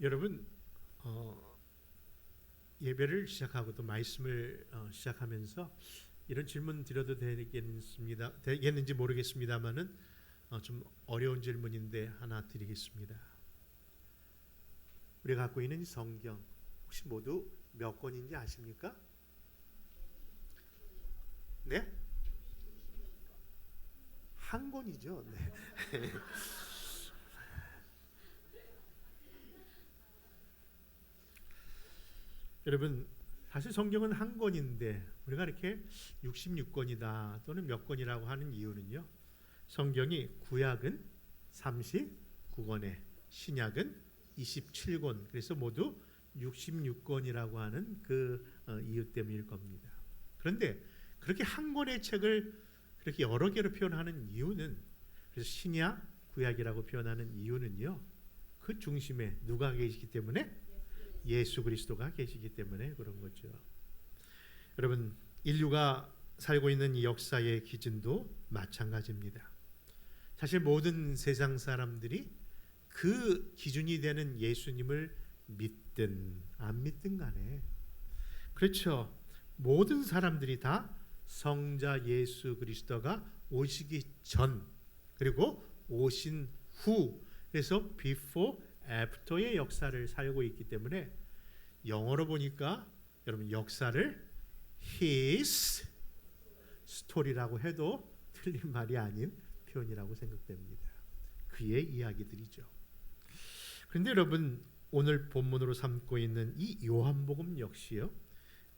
여러분 예배를 시작하고 또 말씀을 시작하면서 이런 질문 드려도 되겠는지 모르겠습니다만은 좀 어려운 질문인데 하나 드리겠습니다. 우리가 갖고 있는 성경 혹시 모두 몇 권인지 아십니까? 네? 한 권이죠. 네. 여러분 사실 성경은 한 권인데 우리가 이렇게 66권이다 또는 몇 권이라고 하는 이유는요, 성경이 구약은 39권에 신약은 27권, 그래서 모두 66권이라고 하는 그 이유 때문일 겁니다. 그런데 그렇게 한 권의 책을 그렇게 여러 개로 표현하는 이유는, 그래서 신약, 구약이라고 표현하는 이유는요, 그 중심에 누가 계시기 때문에? 예수 그리스도가 계시기 때문에 그런 거죠. 여러분, 인류가 살고 있는 이 역사의 기준도 마찬가지입니다. 사실 모든 세상 사람들이 그 기준이 되는 예수님을 믿든 안 믿든 간에, 그렇죠, 모든 사람들이 다 성자 예수 그리스도가 오시기 전 그리고 오신 후, 그래서 before, after의 역사를 살고 있기 때문에 영어로 보니까 여러분 역사를 his story라고 해도 틀린 말이 아닌 표현이라고 생각됩니다. 그의 이야기들이죠. 그런데 여러분, 오늘 본문으로 삼고 있는 이 요한복음 역시요,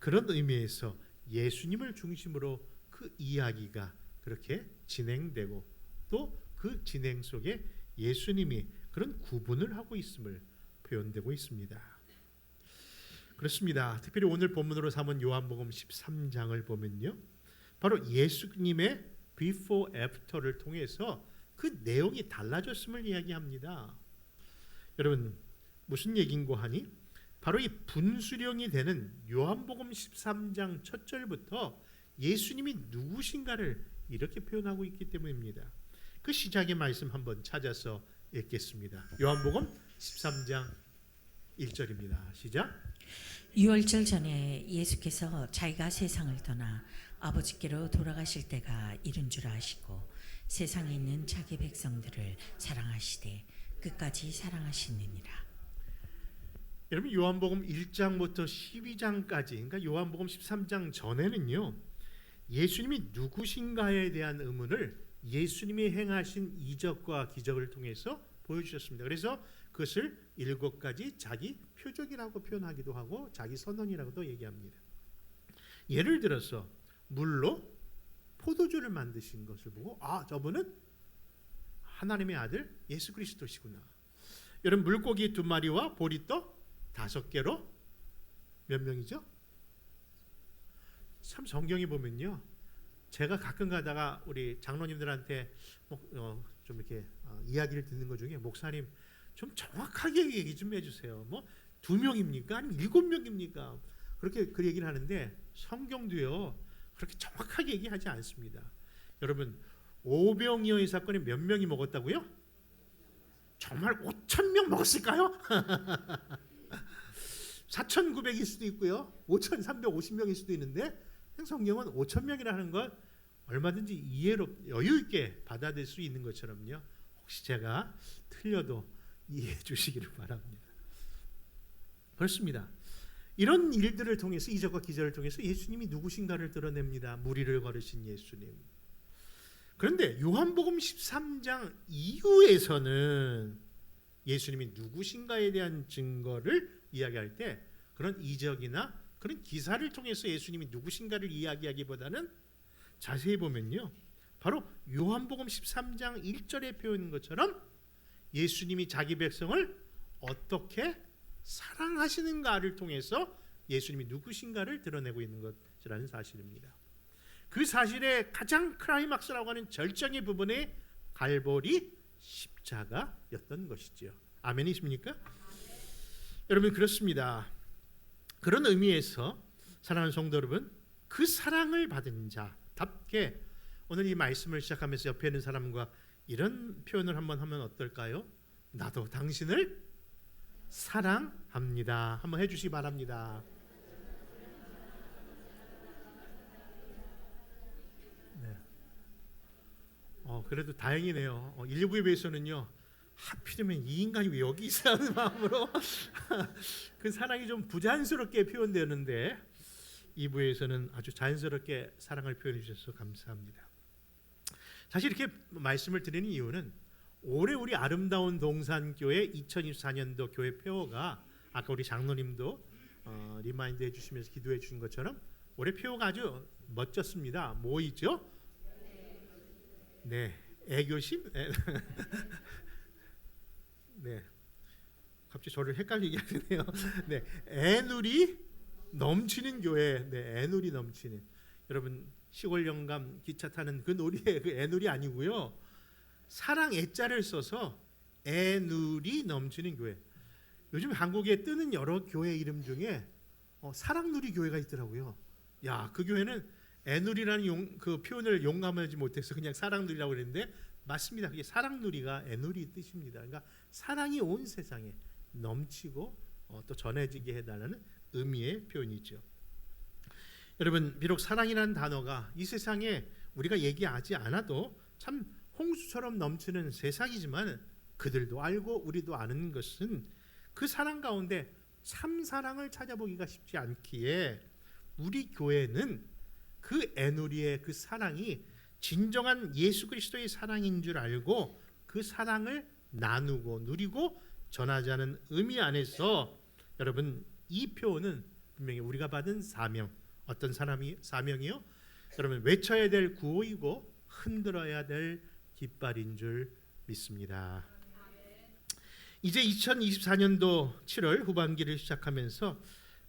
그런 의미에서 예수님을 중심으로 그 이야기가 그렇게 진행되고 또 그 진행 속에 예수님이 그런 구분을 하고 있음을 표현되고 있습니다. 그렇습니다. 특별히 오늘 본문으로 삼은 요한복음 13장을 보면요, 바로 예수님의 before, after를 통해서 그 내용이 달라졌음을 이야기합니다. 여러분, 무슨 얘기인고 하니 바로 이 분수령이 되는 요한복음 13장 첫 절부터 예수님이 누구신가를 이렇게 표현하고 있기 때문입니다. 그 시작의 말씀 한번 찾아서 읽겠습니다. 요한복음 13장 1절입니다. 시작. 유월절 전에 예수께서 자기가 세상을 떠나 아버지께로 돌아가실 때가 이른 줄 아시고 세상에 있는 자기 백성들을 사랑하시되 끝까지 사랑하시느니라. 여러분, 요한복음 1장부터 12장까지, 그러니까 요한복음 13장 전에는요, 예수님이 누구신가에 대한 의문을 예수님이 행하신 이적과 기적을 통해서 보여주셨습니다. 그래서 그것을 7가지 자기 표적이라고 표현하기도 하고 자기 선언이라고도 얘기합니다. 예를 들어서 물로 포도주를 만드신 것을 보고, 아, 저분은 하나님의 아들 예수 그리스도시구나. 여러분, 물고기 2마리와 보리떡 5개로 몇 명이죠? 참 성경에 보면요, 제가 가끔 가다가 우리 장로님들한테 좀 이렇게 이야기를 듣는 것 중에, 목사님 좀 정확하게 얘기 좀 해주세요. 뭐 2명입니까? 아니면 7명입니까? 그렇게 그 얘기를 하는데 성경도요 그렇게 정확하게 얘기하지 않습니다. 여러분, 오병이어의 사건에 몇 명이 먹었다고요? 정말 5,000명 먹었을까요? 4,900일 수도 있고요, 5,350명일 수도 있는데 성경은 5,000명이라는 걸 얼마든지 여유 있게 받아들일 수 있는 것처럼요, 혹시 제가 틀려도 이해해 주시기를 바랍니다. 그렇습니다. 이런 일들을 통해서, 이적과 기적을 통해서 예수님이 누구신가를 드러냅니다. 무리를 걸으신 예수님. 그런데 요한복음 13장 이후에서는 예수님이 누구신가에 대한 증거를 이야기할 때 그런 이적이나 그런 기사를 통해서 예수님이 누구신가를 이야기하기보다는 자세히 보면요, 바로 요한복음 13장 1절에 표현한 것처럼 예수님이 자기 백성을 어떻게 사랑하시는가를 통해서 예수님이 누구신가를 드러내고 있는 것이라는 사실입니다. 그 사실의 가장 클라이막스라고 하는 절정의 부분에 갈보리 십자가였던 것이지요. 아멘이십니까? 여러분, 그렇습니다. 그런 의미에서 사랑하는 성도 여러분, 그 사랑을 받은 자답게 오늘 이 말씀을 시작하면서 옆에 있는 사람과 이런 표현을 한번 하면 어떨까요? 나도 당신을 사랑합니다. 한번 해주시기 바랍니다. 네. 그래도 다행이네요. 1, 2부에 비해서는요. 하필이면 이 인간이 왜 여기 있어 하는 마음으로 그 사랑이 좀 부자연스럽게 표현되는데 2부에서는 아주 자연스럽게 사랑을 표현해 주셔서 감사합니다. 사실 이렇게 말씀을 드리는 이유는 올해 우리 아름다운 동산교회 2024년도 교회 폐허가 아까 우리 장로님도 리마인드 해주시면서 기도해 주신 것처럼 올해 폐허가 아주 멋졌습니다. 뭐이죠? 네, 애교심? 네, 갑자기 저를 헷갈리게 하네요. 네, 애누리 넘치는 교회, 네, 애누리 넘치는. 여러분 시골 영감 기차 타는 그 놀이의 그 애누리 아니고요. 사랑 애자를 써서 애누리 넘치는 교회. 요즘 한국에 뜨는 여러 교회 이름 중에 사랑누리 교회가 있더라고요. 야, 그 교회는 애누리라는 그 표현을 용감하지 못해서 그냥 사랑누리라고 그랬는데 맞습니다. 그게 사랑누리가 애누리 뜻입니다. 그러니까 사랑이 온 세상에 넘치고 또 전해지게 해달라는 의미의 표현이죠. 여러분 비록 사랑이라는 단어가 이 세상에 우리가 얘기하지 않아도 참 홍수처럼 넘치는 세상이지만 그들도 알고 우리도 아는 것은 그 사랑 가운데 참 사랑을 찾아보기가 쉽지 않기에 우리 교회는 그 애누리의 그 사랑이 진정한 예수 그리스도의 사랑인 줄 알고 그 사랑을 나누고 누리고 전하자는 의미 안에서 여러분 이 표현은 분명히 우리가 받은 사명, 어떤 사명이요? 여러분 외쳐야 될 구호이고 흔들어야 될 깃발인 줄 믿습니다. 이제 2024년도 7월 후반기를 시작하면서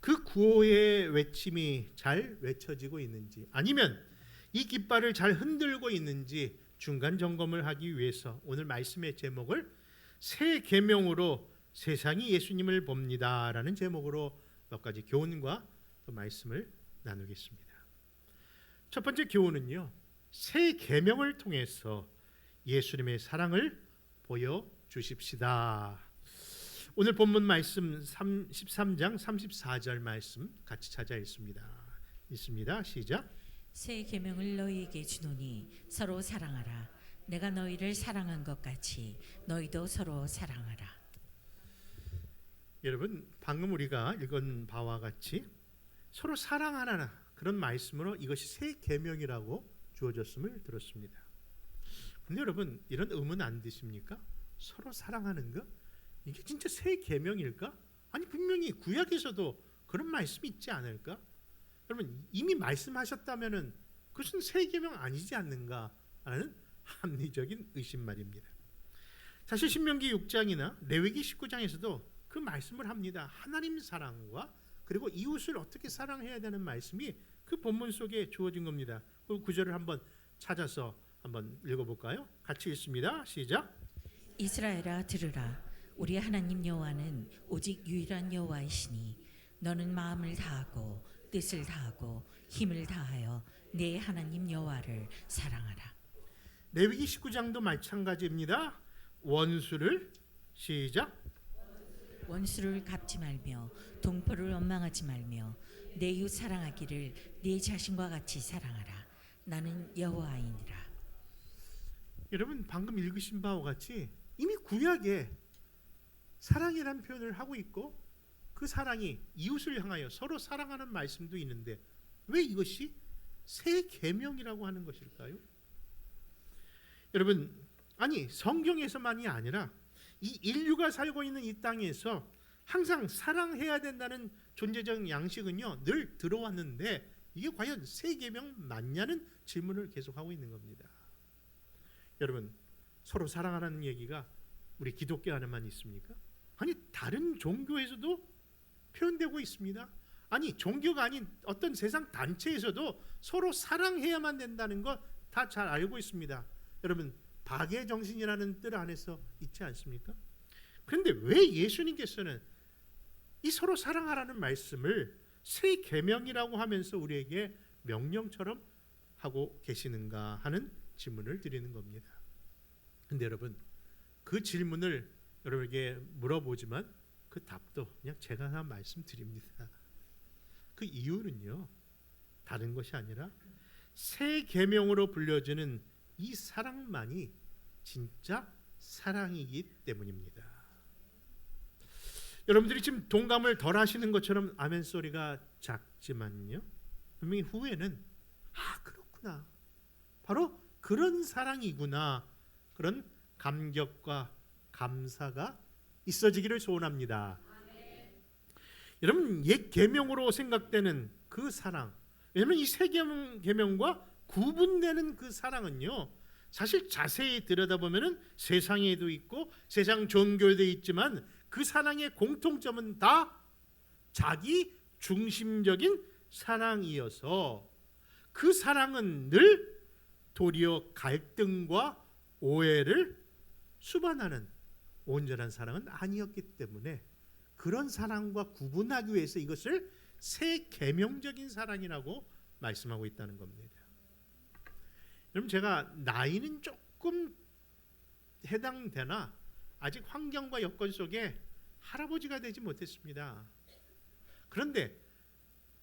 그 구호의 외침이 잘 외쳐지고 있는지 아니면 이 깃발을 잘 흔들고 있는지 중간 점검을 하기 위해서 오늘 말씀의 제목을 새 계명으로 세상이 예수님을 봅니다라는 제목으로 몇 가지 교훈과 또 말씀을 나누겠습니다. 첫 번째 교훈은요. 새 계명을 통해서 예수님의 사랑을 보여주십시다. 오늘 본문 말씀 13장 34절 말씀 같이 찾아 읽습니다. 있습니다. 시작. 새 계명을 너희에게 주노니 서로 사랑하라. 내가 너희를 사랑한 것 같이 너희도 서로 사랑하라. 여러분 방금 우리가 읽은 바와 같이 서로 사랑하라는 그런 말씀으로 이것이 새 계명이라고 주어졌음을 들었습니다. 근데 여러분 이런 의문 안 드십니까? 서로 사랑하는 거? 이게 진짜 새 계명일까? 아니 분명히 구약에서도 그런 말씀이 있지 않을까? 여러분 이미 말씀하셨다면은 그것은 새 계명 아니지 않는가라는 합리적인 의심 말입니다. 사실 신명기 6장이나 레위기 19장에서도 그 말씀을 합니다. 하나님 사랑과 그리고 이웃을 어떻게 사랑해야 되는 말씀이 그 본문 속에 주어진 겁니다. 그 구절을 한번 찾아서 한번 읽어볼까요? 같이 읽습니다. 시작. 이스라엘아 들으라. 우리 하나님 여호와는 오직 유일한 여호와이시니 너는 마음을 다하고 뜻을 다하고 힘을 다하여 내 하나님 여호와를 사랑하라. 레위기 19장도 마찬가지입니다. 원수를 시작. 원수를 갚지 말며 동포를 원망하지 말며 내 이웃 사랑하기를 네 자신과 같이 사랑하라. 나는 여호와이니라. 여러분 방금 읽으신 바와 같이 이미 구약에 사랑이라는 표현을 하고 있고 그 사랑이 이웃을 향하여 서로 사랑하는 말씀도 있는데 왜 이것이 새 계명이라고 하는 것일까요? 여러분 아니 성경에서만이 아니라 이 인류가 살고 있는 이 땅에서 항상 사랑해야 된다는 존재적 양식은요 늘 들어왔는데 이게 과연 새 계명 맞냐는 질문을 계속하고 있는 겁니다. 여러분 서로 사랑하라는 얘기가 우리 기독교 안에만 있습니까? 아니 다른 종교에서도 표현되고 있습니다. 아니 종교가 아닌 어떤 세상 단체에서도 서로 사랑해야만 된다는 거 다 잘 알고 있습니다. 여러분 박의 정신이라는 뜻 안에서 있지 않습니까? 그런데 왜 예수님께서는 이 서로 사랑하라는 말씀을 새 계명이라고 하면서 우리에게 명령처럼 하고 계시는가 하는 질문을 드리는 겁니다. 근데 여러분 그 질문을 여러분에게 물어보지만 그 답도 그냥 제가 하나 말씀드립니다. 그 이유는요, 다른 것이 아니라 새 계명으로 불려지는 이 사랑만이 진짜 사랑이기 때문입니다. 여러분들이 지금 동감을 덜 하시는 것처럼 아멘 소리가 작지만요, 분명히 후에는 그렇구나, 바로 그런 사랑이구나, 그런 감격과 감사가 있어지기를 소원합니다. 여러분, 옛 계명으로 생각되는 그 사랑, 왜냐하면 이 새 계명과 구분되는 그 사랑은요, 사실 자세히 들여다보면 세상에도 있고 세상 종교에도 있지만 그 사랑의 공통점은 다 자기 중심적인 사랑이어서 그 사랑은 늘 도리어 갈등과 오해를 수반하는 온전한 사랑은 아니었기 때문에 그런 사랑과 구분하기 위해서 이것을 새 계명적인 사랑이라고 말씀하고 있다는 겁니다. 여러분, 제가 나이는 조금 해당되나 아직 환경과 여건 속에 할아버지가 되지 못했습니다. 그런데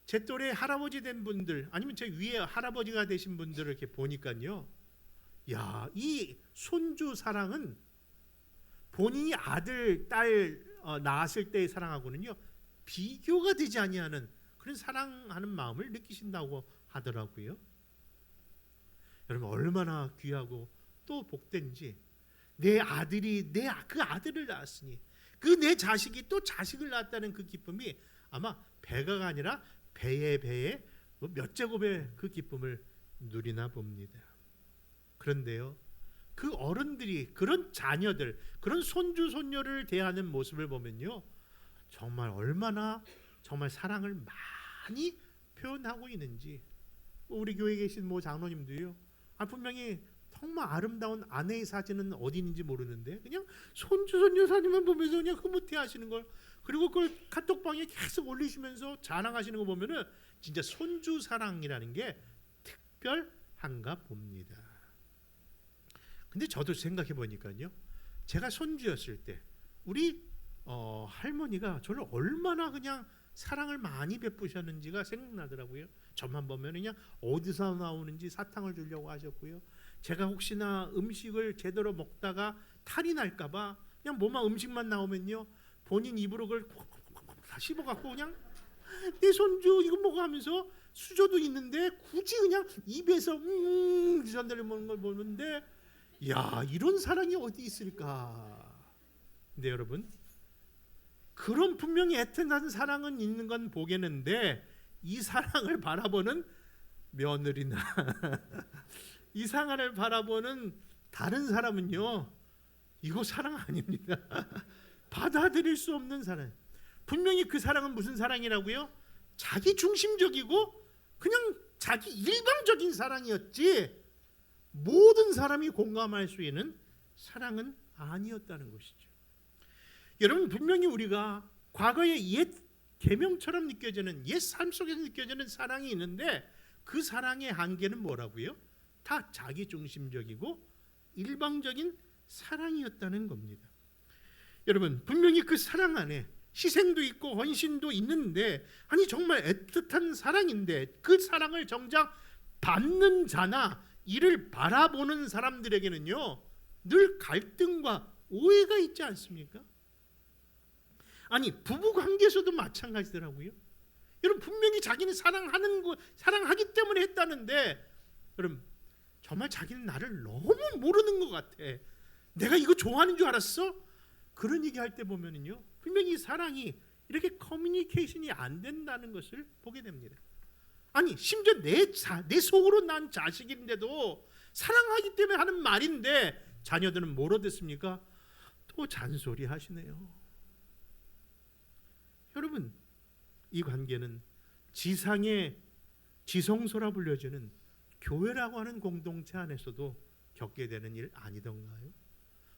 제 또래 할아버지 된 분들, 아니면 제 위에 할아버지가 되신 분들을 이렇게 보니까요, 이 손주 사랑은 본인이 아들, 딸 낳았을 때의 사랑하고는요 비교가 되지 아니하는 그런 사랑하는 마음을 느끼신다고 하더라고요. 여러분, 얼마나 귀하고 또 복된지, 내 아들이 그 아들을 낳았으니 그 내 자식이 또 자식을 낳았다는 그 기쁨이 아마 배가가 아니라 배의 몇 제곱의 그 기쁨을 누리나 봅니다. 그런데요, 그 어른들이 그런 자녀들, 그런 손주 손녀를 대하는 모습을 보면요, 정말 얼마나 정말 사랑을 많이 표현하고 있는지. 우리 교회에 계신 장로님도요, 분명히 정말 아름다운 아내의 사진은 어디 있는지 모르는데 그냥 손주 손녀 사진만 보면서 그냥 흐뭇해하시는 걸, 그리고 그걸 카톡방에 계속 올리시면서 자랑하시는 거 보면은 진짜 손주 사랑이라는 게 특별한가 봅니다. 근데 저도 생각해 보니까요, 제가 손주였을 때 우리 할머니가 저를 얼마나 그냥 사랑을 많이 베푸셨는지가 생각나더라고요. 저만 보면 그냥 어디서 나오는지 사탕을 주려고 하셨고요. 제가 혹시나 음식을 제대로 먹다가 탈이 날까봐 그냥 뭐만 음식만 나오면요, 본인 입으로 그걸 다 씹어갖고 그냥 내 손주 이거 먹어 하면서 수저도 있는데 굳이 그냥 입에서 전달해 먹는 걸 보는데, 이런 사랑이 어디 있을까? 근데 여러분, 그런 분명히 애틋한 사랑은 있는 건 보겠는데 이 사랑을 바라보는 며느리나 이 사랑을 바라보는 다른 사람은요, 이거 사랑 아닙니다. 받아들일 수 없는 사랑. 분명히 그 사랑은 무슨 사랑이라고요? 자기 중심적이고 그냥 자기 일방적인 사랑이었지 모든 사람이 공감할 수 있는 사랑은 아니었다는 것이죠. 여러분, 분명히 우리가 과거의 옛 계명처럼 느껴지는, 옛 삶 속에서 느껴지는 사랑이 있는데 그 사랑의 한계는 뭐라고요? 다 자기 중심적이고 일방적인 사랑이었다는 겁니다. 여러분, 분명히 그 사랑 안에 희생도 있고 헌신도 있는데, 아니 정말 애틋한 사랑인데 그 사랑을 정작 받는 자나 이를 바라보는 사람들에게는요 늘 갈등과 오해가 있지 않습니까? 아니 부부 관계에서도 마찬가지더라고요. 여러분, 분명히 자기는 사랑하기 때문에 했다는데, 여러분 정말 자기는 나를 너무 모르는 것 같아. 내가 이거 좋아하는 줄 알았어? 그런 얘기할 때 보면은요, 분명히 사랑이 이렇게 커뮤니케이션이 안 된다는 것을 보게 됩니다. 아니 심지어 내 속으로 난 자식인데도 사랑하기 때문에 하는 말인데 자녀들은 뭐로 듣습니까? 또 잔소리 하시네요. 여러분, 이 관계는 지상의 지성소라 불려지는 교회라고 하는 공동체 안에서도 겪게 되는 일 아니던가요?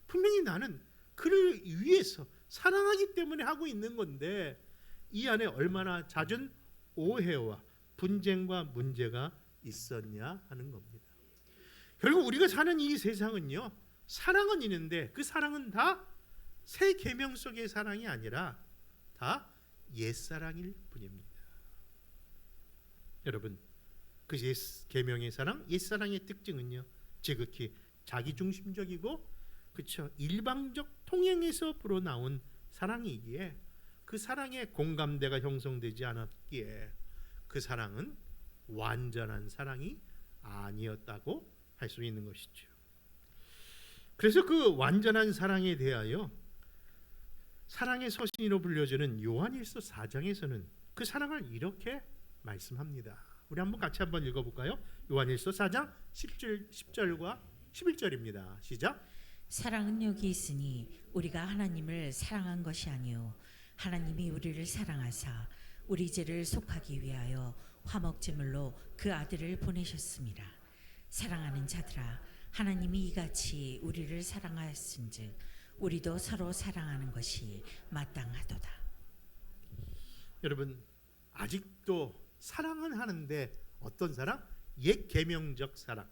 분명히 나는 그를 위해서 사랑하기 때문에 하고 있는 건데 이 안에 얼마나 잦은 오해와 분쟁과 문제가 있었냐 하는 겁니다. 결국 우리가 사는 이 세상은요, 사랑은 있는데 그 사랑은 다 새 계명 속의 사랑이 아니라 다 옛사랑일 뿐입니다. 여러분, 그 계명의 사랑, 옛사랑의 특징은요, 지극히 자기중심적이고 그렇죠, 일방적 통행에서 불어나온 사랑이기에 그 사랑에 공감대가 형성되지 않았기에 그 사랑은 완전한 사랑이 아니었다고 할 수 있는 것이죠. 그래서 그 완전한 사랑에 대하여 사랑의 서신으로 불려지는 요한일서 4장에서는 그 사랑을 이렇게 말씀합니다. 우리 같이 한번 읽어볼까요? 요한일서 4장 10절과 11절입니다. 시작. 사랑은 여기 있으니 우리가 하나님을 사랑한 것이 아니요 하나님이 우리를 사랑하사 우리 죄를 속하기 위하여 화목제물로 그 아들을 보내셨습니다. 사랑하는 자들아, 하나님이 이같이 우리를 사랑하였은즉 우리도 서로 사랑하는 것이 마땅하도다. 여러분, 아직도 사랑은 하는데 어떤 사랑? 옛 계명적 사랑,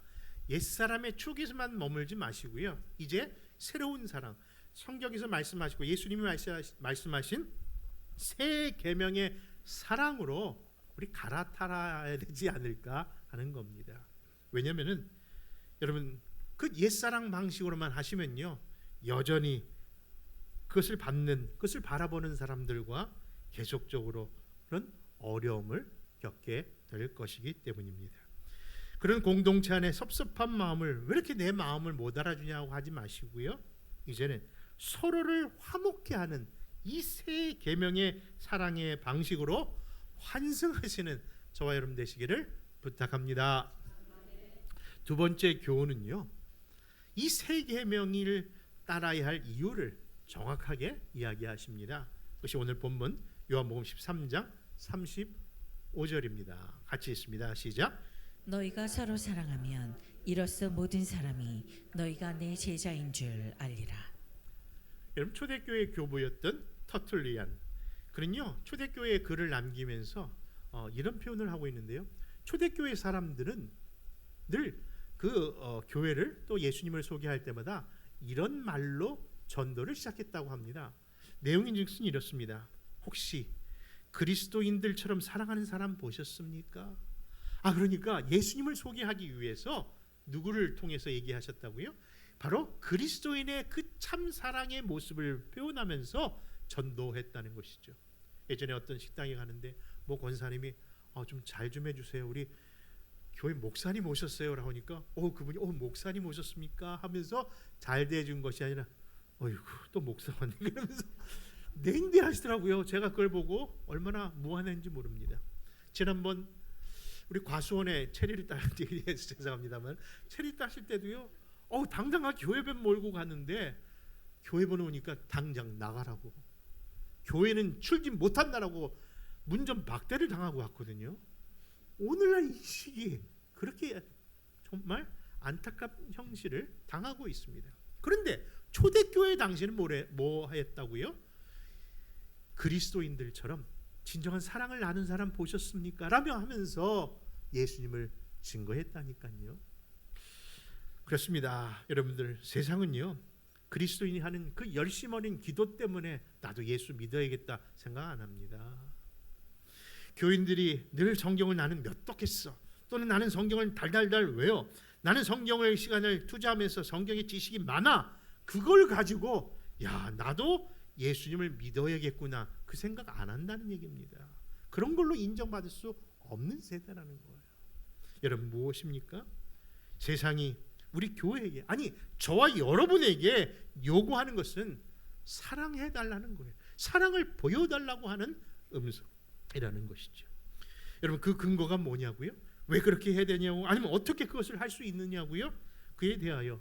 옛 사람의 축에서만 머물지 마시고요. 이제 새로운 사랑, 성경에서 말씀하시고 예수님이 말씀하신 새 계명의 사랑으로 우리 갈아타야 되지 않을까 하는 겁니다. 왜냐하면은 여러분, 그 옛사랑 방식으로만 하시면요, 여전히 그것을 바라보는 사람들과 계속적으로 그런 어려움을 겪게 될 것이기 때문입니다. 그런 공동체 안에 섭섭한 마음을 왜 이렇게 내 마음을 못 알아주냐고 하지 마시고요, 이제는 서로를 화목케 하는 이 새 계명의 사랑의 방식으로 환승하시는 저와 여러분 되시기를 부탁합니다. 두 번째 교훈은요, 이 새 계명을 따라야 할 이유를 정확하게 이야기하십니다. 그것이 오늘 본문 요한복음 13장 35절입니다. 같이 읽습니다. 시작. 너희가 서로 사랑하면 이로써 모든 사람이 너희가 내 제자인 줄 알리라. 여러분, 초대교회 교부였던 터툴리안, 그는요 초대교회에 글을 남기면서 이런 표현을 하고 있는데요, 초대교회 사람들은 늘 교회를 또 예수님을 소개할 때마다 이런 말로 전도를 시작했다고 합니다. 내용인 즉슨 이렇습니다. 혹시 그리스도인들처럼 사랑하는 사람 보셨습니까? 그러니까 예수님을 소개하기 위해서 누구를 통해서 얘기하셨다고요? 바로 그리스도인의 그 참 사랑의 모습을 표현하면서 전도했다는 것이죠. 예전에 어떤 식당에 가는데 권사님이 좀 잘 좀 해주세요, 우리 교회 목사님 오셨어요 라고 하니까 그분이 목사님 오셨습니까? 하면서 잘 대해준 것이 아니라 어이구 또 목사 왔네 그러면서 냉대하시더라고요. 제가 그걸 보고 얼마나 무안했는지 모릅니다. 지난번 우리 과수원에 체리를 딸 때 죄송합니다만 체리 따실 때도요, 당당하게 교회변 몰고 갔는데 교회번 오니까 당장 나가라고, 교회는 출입 못한다라고 문전 박대를 당하고 왔거든요. 오늘날 이 시기 그렇게 정말 안타까운 형실을 당하고 있습니다. 그런데 초대교회 당시에는 뭐 했다고요? 그리스도인들처럼 진정한 사랑을 나눈 사람 보셨습니까? 라며 하면서 예수님을 증거했다니까요. 그렇습니다. 여러분들, 세상은요 그리스도인이 하는 그 열심 어린 기도 때문에 나도 예수 믿어야겠다 생각 안 합니다. 교인들이 늘 성경을 나는 몇 독했어, 또는 나는 성경을 달달달 외워, 나는 성경을 시간을 투자하면서 성경의 지식이 많아, 그걸 가지고 나도 예수님을 믿어야겠구나 그 생각 안 한다는 얘기입니다. 그런 걸로 인정받을 수 없는 세대라는 거예요. 여러분, 무엇입니까? 세상이 우리 교회에게, 아니 저와 여러분에게 요구하는 것은 사랑해달라는 거예요. 사랑을 보여달라고 하는 음성이라는 것이죠. 여러분, 그 근거가 뭐냐고요? 왜 그렇게 해야 되냐고, 아니면 어떻게 그것을 할 수 있느냐고요? 그에 대하여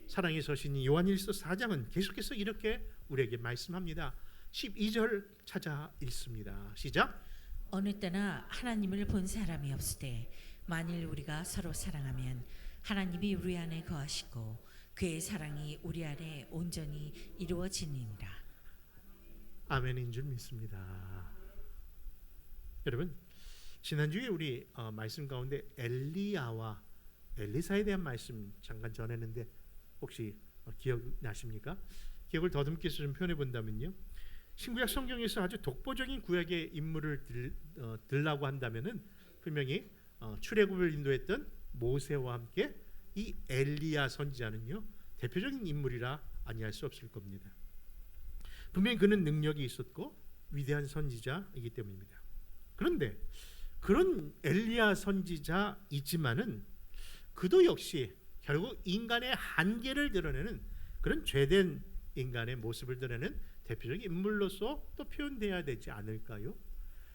사랑의 서신이 요한일서 4장은 계속해서 이렇게 우리에게 말씀합니다. 12절 찾아 읽습니다. 시작. 어느 때나 하나님을 본 사람이 없으되 만일 우리가 서로 사랑하면 하나님이 우리 안에 거하시고 그의 사랑이 우리 안에 온전히 이루어지니라. 아멘인 줄 믿습니다. 여러분, 지난주에 우리 말씀 가운데 엘리야와 엘리사에 대한 말씀 잠깐 전했는데 혹시 기억나십니까? 기억을 더듬게 좀 표현해 본다면요, 신구약 성경에서 아주 독보적인 구약의 인물을 들라고 한다면은 분명히 출애굽을 인도했던 모세와 함께 이 엘리야 선지자는요 대표적인 인물이라 아니할 수 없을 겁니다. 분명히 그는 능력이 있었고 위대한 선지자이기 때문입니다. 그런데 그런 엘리야 선지자이지만은 그도 역시 결국 인간의 한계를 드러내는 그런 죄된 인간의 모습을 드러내는 대표적인 인물로서 또 표현돼야 되지 않을까요?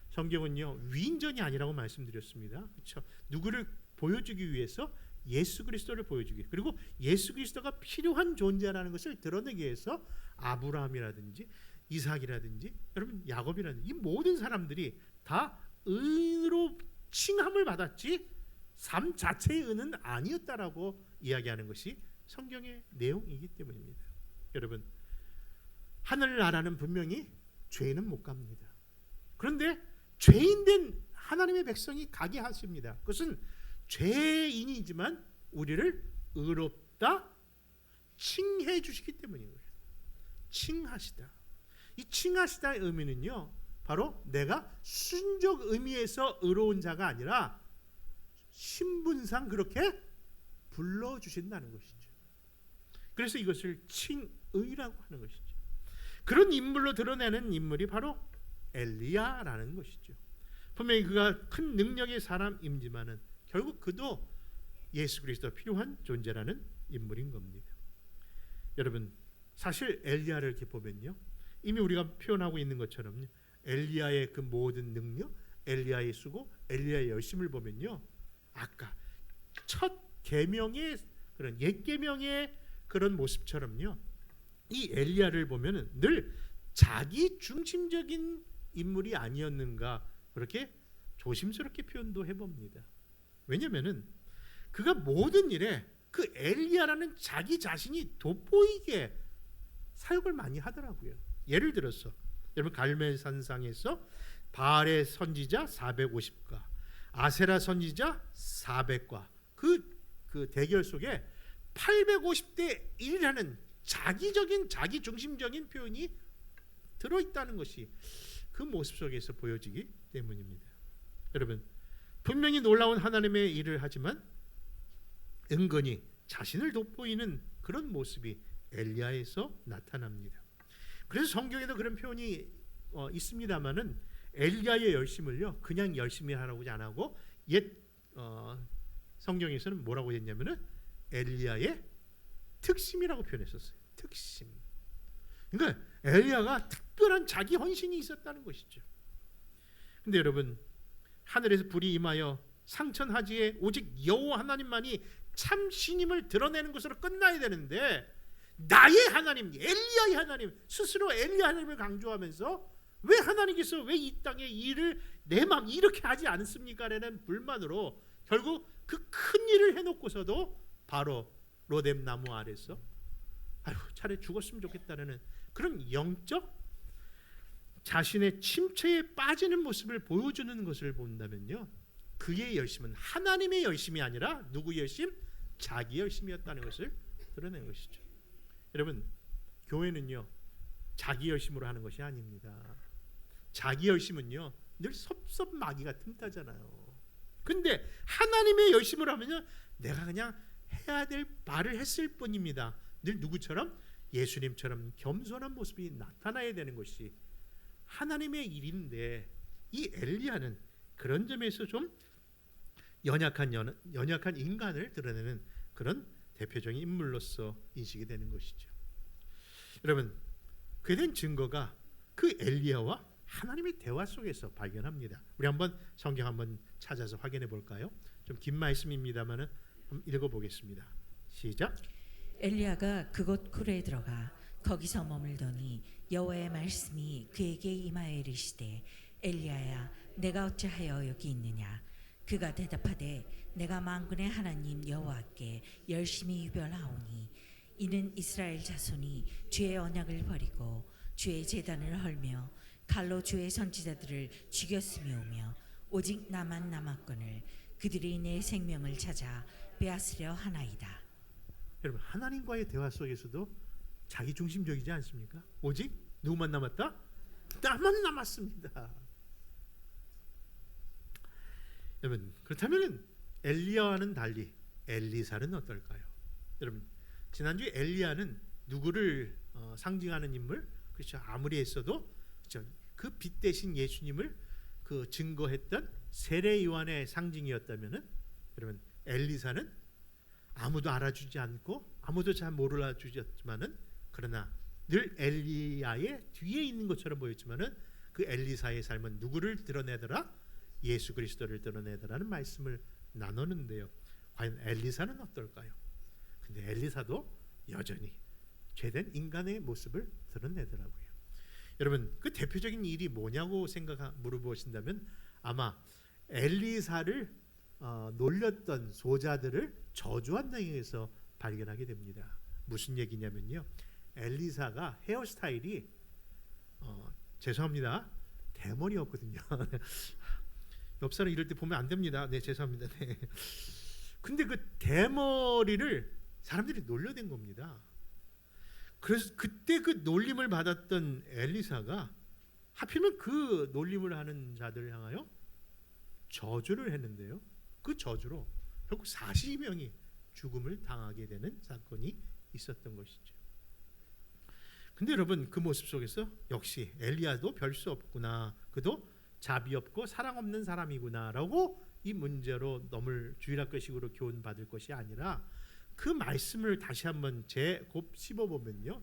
성경은요 위인전이 아니라고 말씀드렸습니다. 그렇죠? 누구를 보여주기 위해서 예수 그리스도를 보여주기, 그리고 예수 그리스도가 필요한 존재라는 것을 드러내기 위해서 아브라함이라든지 이삭이라든지 여러분 야곱이라든지 이 모든 사람들이 다 의로 칭함을 받았지 삶 자체의 의는 아니었다라고 이야기하는 것이 성경의 내용이기 때문입니다. 여러분 하늘나라는 분명히 죄인은 못 갑니다. 그런데 죄인된 하나님의 백성이 가게 하십니다. 그것은 죄인이지만 우리를 의롭다 칭해 주시기 때문인 거예요. 칭하시다. 이 칭하시다의 의미는요 바로 내가 순적 의미에서 의로운 자가 아니라 신분상 그렇게 불러주신다는 것이죠. 그래서 이것을 칭의라고 하는 것이죠. 그런 인물로 드러내는 인물이 바로 엘리야라는 것이죠. 분명히 그가 큰 능력의 사람이지만은 결국 그도 예수 그리스도가 필요한 존재라는 인물인 겁니다. 여러분 사실 엘리야를 이렇게 보면요 이미 우리가 표현하고 있는 것처럼요 엘리야의 그 모든 능력, 엘리야의 수고, 엘리야의 열심을 보면요 아까 첫 계명의 그런 옛 계명의 그런 모습처럼요 이 엘리야를 보면은 늘 자기 중심적인 인물이 아니었는가 그렇게 조심스럽게 표현도 해봅니다. 왜냐하면은 그가 모든 일에 그 엘리야라는 자기 자신이 돋보이게 사역을 많이 하더라고요. 예를 들어서 여러분 갈멜산상에서 바알의 선지자 450과 아세라 선지자 400과 그 대결 속에 850대 1이라는 자기적인 자기 중심적인 표현이 들어있다는 것이 그 모습 속에서 보여지기 때문입니다. 여러분 분명히 놀라운 하나님의 일을 하지만 은근히 자신을 돋보이는 그런 모습이 엘리야에서 나타납니다. 그래서 성경에도 그런 표현이 있습니다만은 엘리야의 열심을요 그냥 열심히 하라고 안 하고 옛 성경에서는 뭐라고 했냐면은 엘리야의 특심이라고 표현했었어요. 특심. 그러니까 엘리야가 특별한 자기 헌신이 있었다는 것이죠. 근데 여러분 하늘에서 불이 임하여 상천하지에 오직 여호와 하나님만이 참 신임을 드러내는 것으로 끝나야 되는데 나의 하나님 엘리야의 하나님 스스로 엘리야 하나님을 강조하면서 왜 하나님께서 왜 이 땅에 일을 내 마음 이렇게 하지 않습니까? 라는 불만으로 결국 그 큰 일을 해놓고서도 바로 로뎀 나무 아래서 아유 차라리 죽었으면 좋겠다는 그런 영적 자신의 침체에 빠지는 모습을 보여주는 것을 본다면요 그의 열심은 하나님의 열심이 아니라 누구의 열심? 자기 열심이었다는 것을 드러낸 것이죠. 여러분 교회는요 자기 열심으로 하는 것이 아닙니다. 자기 열심은요 늘 섭섭마귀가 틈타잖아요. 근데 하나님의 열심으로 하면요 내가 그냥 해야 될 말을 했을 뿐입니다. 늘 누구처럼? 예수님처럼 겸손한 모습이 나타나야 되는 것이 하나님의 일인데 이 엘리야는 그런 점에서 좀 연약한 인간을 드러내는 그런 대표적인 인물로서 인식이 되는 것이죠. 여러분 그에 대한 증거가 그 엘리야와 하나님의 대화 속에서 발견합니다. 우리 한번 성경 한번 찾아서 확인해 볼까요? 좀 긴 말씀입니다만은 한번 읽어보겠습니다. 시작. 엘리야가 그곳 굴에 들어가 거기서 머물더니 여호와의 말씀이 그에게 임하여 이르시되 엘리야야 내가 어찌하여 여기 있느냐. 그가 대답하되 내가 만군의 하나님 여호와께 열심히 유별하오니 이는 이스라엘 자손이 주의 언약을 버리고 주의 제단을 헐며 칼로 주의 선지자들을 죽였음이오며 오직 나만 남았거늘 그들이 내 생명을 찾아 빼앗으려 하나이다. 여러분 하나님과의 대화 속에서도 자기 중심적이지 않습니까? 오직 누구만 남았다? 나만 남았습니다. 여러분, 그렇다면 엘리야와는 달리 엘리사는 어떨까요? 여러분, 지난주 엘리야는 누구를 상징하는 인물? 그렇죠. 아무리 했어도 그렇죠. 그 빛 대신 예수님을 그 증거했던 세례 요한의 상징이었다면은, 여러분, 엘리사는 아무도 알아주지 않고 아무도 잘 몰라주셨지만은, 그러나 늘 엘리야의 뒤에 있는 것처럼 보였지만은 그 엘리사의 삶은 누구를 드러내더라? 예수 그리스도를 드러내더라는 말씀을 나누는데요. 과연 엘리사는 어떨까요? 근데 엘리사도 여전히 죄된 인간의 모습을 드러내더라고요. 여러분, 그 대표적인 일이 뭐냐고 물어보신다면 아마 엘리사를 놀렸던 소자들을 저주한 내용에서 발견하게 됩니다. 무슨 얘기냐면요, 엘리사가 헤어스타일이 죄송합니다, 대머리였거든요. 옆 사람 이럴 때 보면 안 됩니다. 네, 죄송합니다. 네. 근데 그 대머리를 사람들이 놀려댄 겁니다. 그래서 그때 그 놀림을 받았던 엘리사가 하필이면 그 놀림을 하는 자들을 향하여 저주를 했는데요. 그 저주로 결국 40명이 죽음을 당하게 되는 사건이 있었던 것이죠. 근데 여러분, 그 모습 속에서 역시 엘리야도 별 수 없구나, 그도 자비 없고 사랑 없는 사람이구나라고 이 문제로 너무 주일학교식으로 교훈 받을 것이 아니라 그 말씀을 다시 한번 제곱 씹어보면요,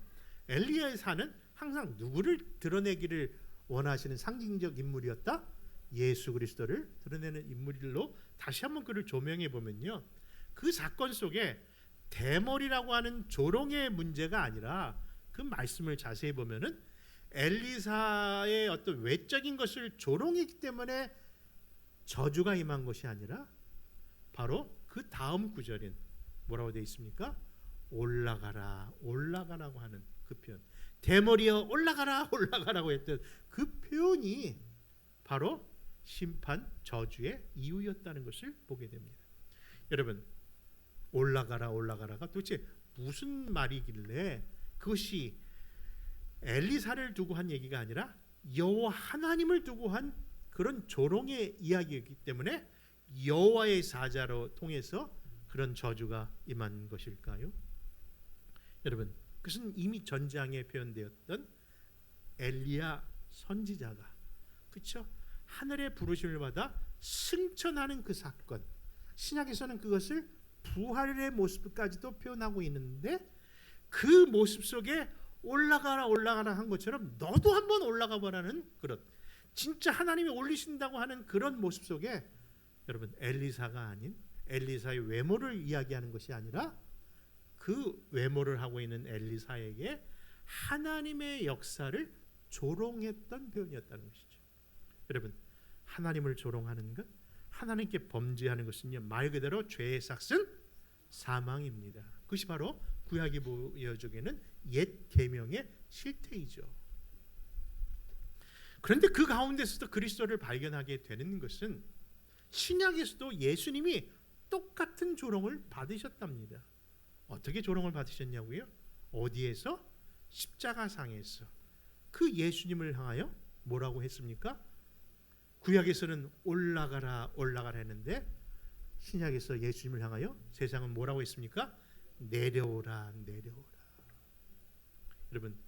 엘리야사는 항상 누구를 드러내기를 원하시는 상징적 인물이었다? 예수 그리스도를 드러내는 인물로 다시 한번 그를 조명해 보면요, 그 사건 속에 대머리라고 하는 조롱의 문제가 아니라 그 말씀을 자세히 보면은 엘리사의 어떤 외적인 것을 조롱했기 때문에 저주가 임한 것이 아니라 바로 그 다음 구절인 뭐라고 되어 있습니까? 올라가라, 올라가라고 하는 그 표현, 대머리여 올라가라, 올라가라고 했던 그 표현이 바로 심판 저주의 이유였다는 것을 보게 됩니다. 여러분, 올라가라, 올라가라가 도대체 무슨 말이길래 그것이 엘리사를 두고 한 얘기가 아니라 여호와 하나님을 두고 한 그런 조롱의 이야기이기 때문에 여호와의 사자로 통해서 그런 저주가 임한 것일까요? 여러분, 그것은 이미 전장에 표현되었던 엘리야 선지자가, 그렇죠? 하늘의 부르심을 받아 승천하는 그 사건, 신약에서는 그것을 부활의 모습까지도 표현하고 있는데, 그 모습 속에 올라가라, 올라가라 한 것처럼 너도 한번 올라가 보라는 그런, 진짜 하나님이 올리신다고 하는 그런 모습 속에, 여러분, 엘리사가 아닌 엘리사의 외모를 이야기하는 것이 아니라 그 외모를 하고 있는 엘리사에게 하나님의 역사를 조롱했던 표현이었다는 것이죠. 여러분, 하나님을 조롱하는 것, 하나님께 범죄하는 것은요, 말 그대로 죄의 삭은 사망입니다. 그것이 바로 구약이 보여주기에는 옛 계명의 실태이죠. 그런데 그 가운데서도 그리스도를 발견하게 되는 것은 신약에서도 예수님이 똑같은 조롱을 받으셨답니다. 어떻게 조롱을 받으셨냐고요? 어디에서? 십자가상에서. 그 예수님을 향하여 뭐라고 했습니까? 구약에서는 올라가라, 올라가라 했는데 신약에서 예수님을 향하여 세상은 뭐라고 했습니까? 내려오라, 내려오라. 여러분,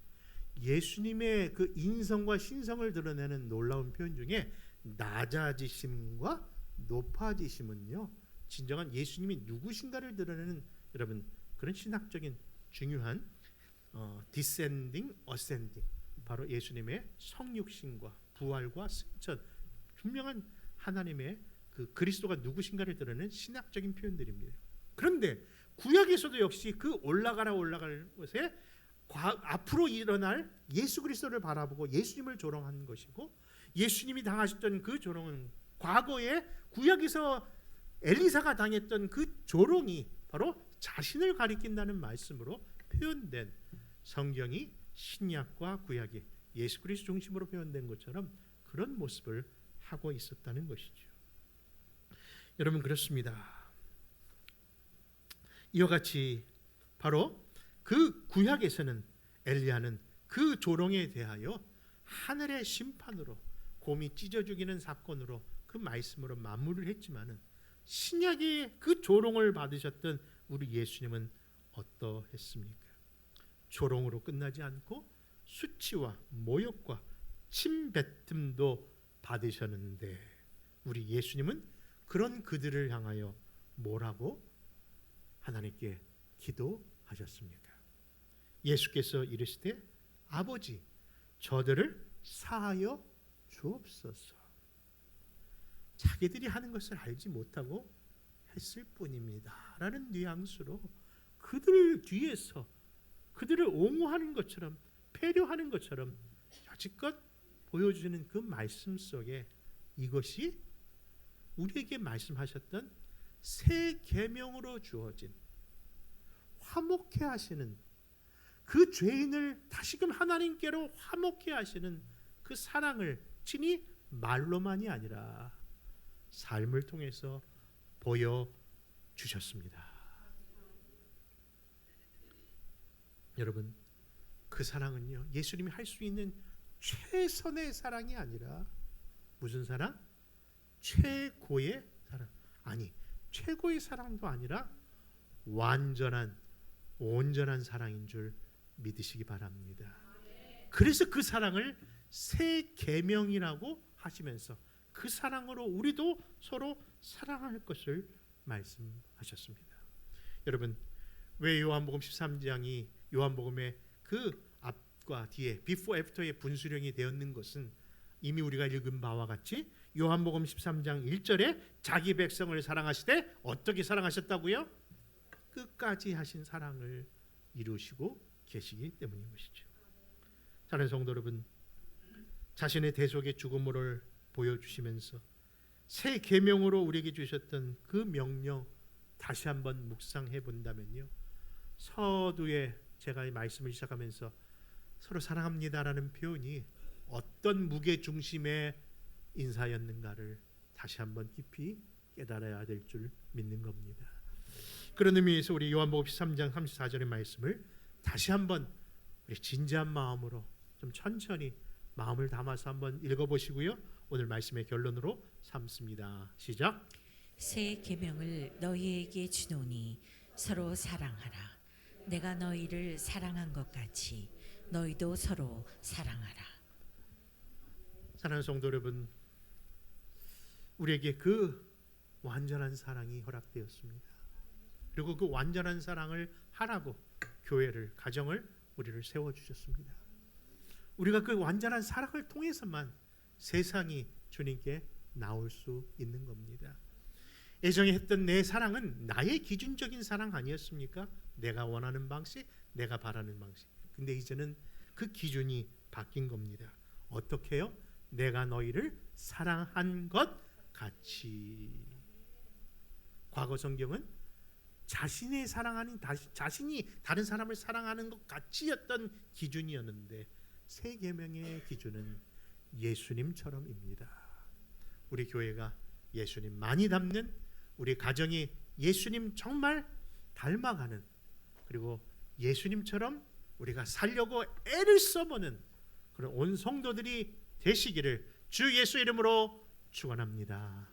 예수님의 그 인성과 신성을 드러내는 놀라운 표현 중에 낮아지심과 높아지심은요, 진정한 예수님이 누구신가를 드러내는, 여러분, 그런 신학적인 중요한 descending, ascending, 바로 예수님의 성육신과 부활과 승천, 분명한 하나님의 그 그리스도가 누구신가를 드러내는 신학적인 표현들입니다. 그런데 구약에서도 역시 그 올라가라, 올라갈 것에 앞으로 일어날 예수 그리스도를 바라보고 예수님을 조롱한 것이고, 예수님이 당하셨던 그 조롱은 과거에 구약에서 엘리사가 당했던 그 조롱이 바로 자신을 가리킨다는 말씀으로 표현된, 성경이 신약과 구약이 예수 그리스도 중심으로 표현된 것처럼 그런 모습을 하고 있었다는 것이죠. 여러분, 그렇습니다. 이와 같이 바로 그 구약에서는 엘리야는 그 조롱에 대하여 하늘의 심판으로 곰이 찢어 죽이는 사건으로 그 말씀으로 마무리를 했지만은 신약의 그 조롱을 받으셨던 우리 예수님은 어떠했습니까? 조롱으로 끝나지 않고 수치와 모욕과 침뱉음도 받으셨는데 우리 예수님은 그런 그들을 향하여 뭐라고 하나님께 기도하셨습니까? 예수께서 이르시되 아버지 저들을 사하여 주옵소서. 자기들이 하는 것을 알지 못하고 했을 뿐입니다 라는 뉘앙스로 그들 뒤에서 그들을 옹호하는 것처럼 배려하는 것처럼 여지껏 보여주는 그 말씀 속에 이것이 우리에게 말씀하셨던 새 계명으로 주어진 화목해 하시는 그 죄인을 다시금 하나님께로 화목해 하시는 그 사랑을 친히 말로만이 아니라 삶을 통해서 보여주셨습니다. 여러분, 그 사랑은요, 예수님이 할 수 있는 최선의 사랑이 아니라 무슨 사랑? 최고의 사랑. 아니, 최고의 사랑도 아니라 완전한 온전한 사랑인 줄 믿으시기 바랍니다. 그래서 그 사랑을 새 계명이라고 하시면서 그 사랑으로 우리도 서로 사랑할 것을 말씀하셨습니다. 여러분, 왜 요한복음 13장이 요한복음의 그 앞과 뒤에 비포 애프터의 분수령이 되었는 것은 이미 우리가 읽은 바와 같이 요한복음 13장 1절에 자기 백성을 사랑하시되 어떻게 사랑하셨다고요? 끝까지 하신 사랑을 이루시고 계시기 때문인 것이죠. 사랑하는 성도 여러분, 자신의 대속의 죽음을 보여주시면서 새 계명으로 우리에게 주셨던 그 명령 다시 한번 묵상해 본다면요, 서두에 제가 이 말씀을 시작하면서 서로 사랑합니다라는 표현이 어떤 무게중심의 인사였는가를 다시 한번 깊이 깨달아야 될 줄 믿는 겁니다. 그런 의미에서 우리 요한복음 13장 34절의 말씀을 다시 한번 우리 진지한 마음으로 좀 천천히 마음을 담아서 한번 읽어보시고요, 오늘 말씀의 결론으로 삼습니다. 시작. 새 계명을 너희에게 주노니 서로 사랑하라. 내가 너희를 사랑한 것 같이 너희도 서로 사랑하라. 사랑하는 성도 여러분, 우리에게 그 완전한 사랑이 허락되었습니다. 그리고 그 완전한 사랑을 하라고 교회를, 가정을, 우리를 세워주셨습니다. 우리가 그 완전한 사랑을 통해서만 세상이 주님께 나올 수 있는 겁니다. 예전에 했던 내 사랑은 나의 기준적인 사랑 아니었습니까? 내가 원하는 방식, 내가 바라는 방식. 근데 이제는 그 기준이 바뀐 겁니다. 어떻게 해요? 내가 너희를 사랑한 것 같이. 과거 성경은 자신의 사랑하는 자신이 다른 사람을 사랑하는 것 같이였던 기준이었는데 새 계명의 기준은 예수님처럼입니다. 우리 교회가 예수님 많이 닮는, 우리 가정이 예수님 정말 닮아가는, 그리고 예수님처럼 우리가 살려고 애를 써보는 그런 온 성도들이 되시기를 주 예수 이름으로 축원합니다.